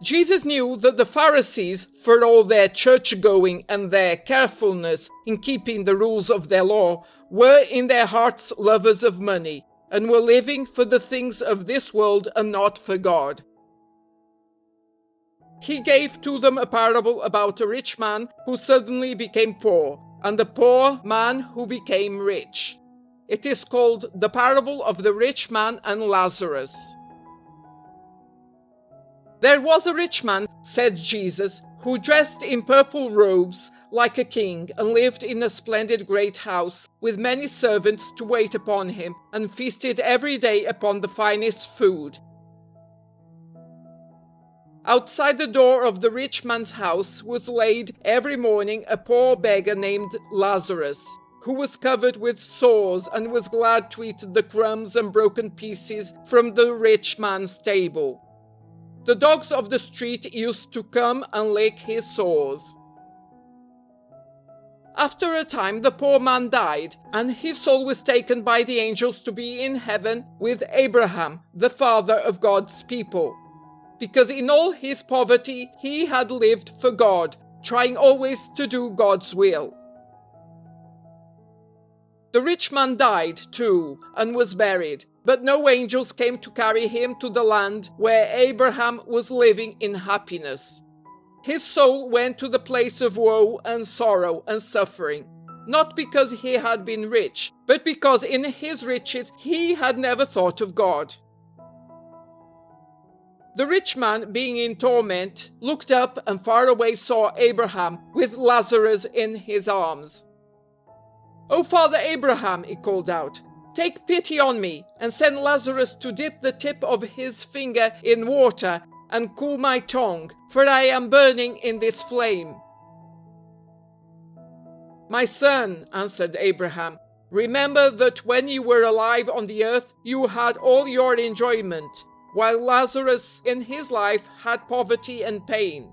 Jesus knew that the Pharisees, for all their church-going and their carefulness in keeping the rules of their law, were in their hearts lovers of money, and were living for the things of this world and not for God. He gave to them a parable about a rich man who suddenly became poor, and a poor man who became rich. It is called the parable of the rich man and Lazarus. There was a rich man, said Jesus, who dressed in purple robes like a king and lived in a splendid great house with many servants to wait upon him and feasted every day upon the finest food. Outside the door of the rich man's house was laid every morning a poor beggar named Lazarus, who was covered with sores and was glad to eat the crumbs and broken pieces from the rich man's table. The dogs of the street used to come and lick his sores. After a time the poor man died, and his soul was taken by the angels to be in heaven with Abraham, the father of God's people, because in all his poverty he had lived for God, trying always to do God's will. The rich man died too and was buried, but no angels came to carry him to the land where Abraham was living in happiness. His soul went to the place of woe and sorrow and suffering, not because he had been rich, but because in his riches he had never thought of God. The rich man, being in torment, looked up and far away saw Abraham with Lazarus in his arms. "O Father Abraham," he called out, "take pity on me, and send Lazarus to dip the tip of his finger in water and cool my tongue, for I am burning in this flame." "My son," answered Abraham, "remember that when you were alive on the earth you had all your enjoyment, while Lazarus in his life had poverty and pain.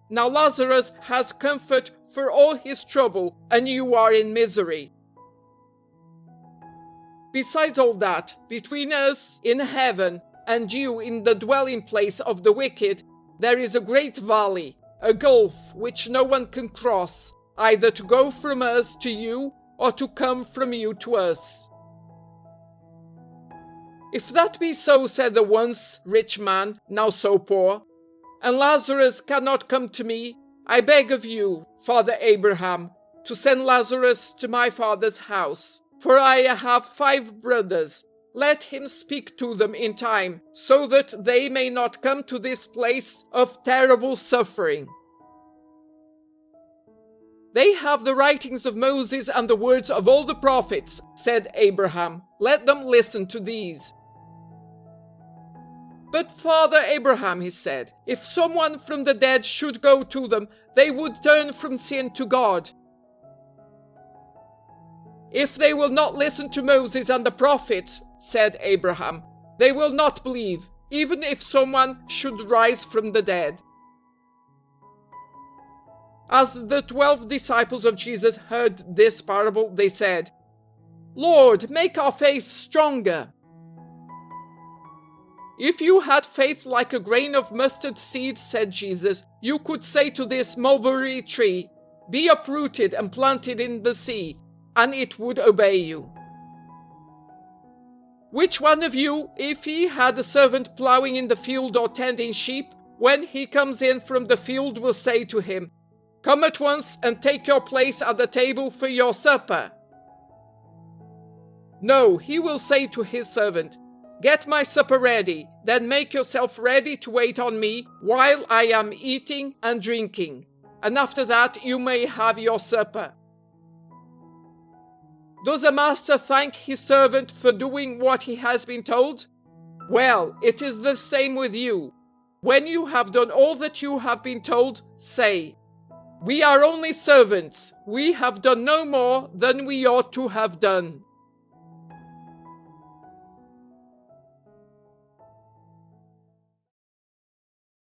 Now Lazarus has comfort for all his trouble, and you are in misery. Besides all that, between us in heaven and you in the dwelling place of the wicked, there is a great valley, a gulf which no one can cross, either to go from us to you or to come from you to us." "If that be so," said the once rich man, now so poor, "and Lazarus cannot come to me, I beg of you, Father Abraham, to send Lazarus to my father's house. For I have 5 brothers. Let him speak to them in time, so that they may not come to this place of terrible suffering." "They have the writings of Moses and the words of all the prophets," said Abraham. "Let them listen to these." "But Father Abraham," he said, "if someone from the dead should go to them, they would turn from sin to God." "If they will not listen to Moses and the prophets," said Abraham, "they will not believe, even if someone should rise from the dead." As the 12 disciples of Jesus heard this parable, they said, "Lord, make our faith stronger." "If you had faith like a grain of mustard seed," said Jesus, "you could say to this mulberry tree, 'Be uprooted and planted in the sea,' and it would obey you. Which one of you, if he had a servant plowing in the field or tending sheep, when he comes in from the field will say to him, 'Come at once and take your place at the table for your supper'? No, he will say to his servant, 'Get my supper ready, then make yourself ready to wait on me while I am eating and drinking, and after that you may have your supper.' Does a master thank his servant for doing what he has been told? Well, it is the same with you. When you have done all that you have been told, say, 'We are only servants. We have done no more than we ought to have done.'"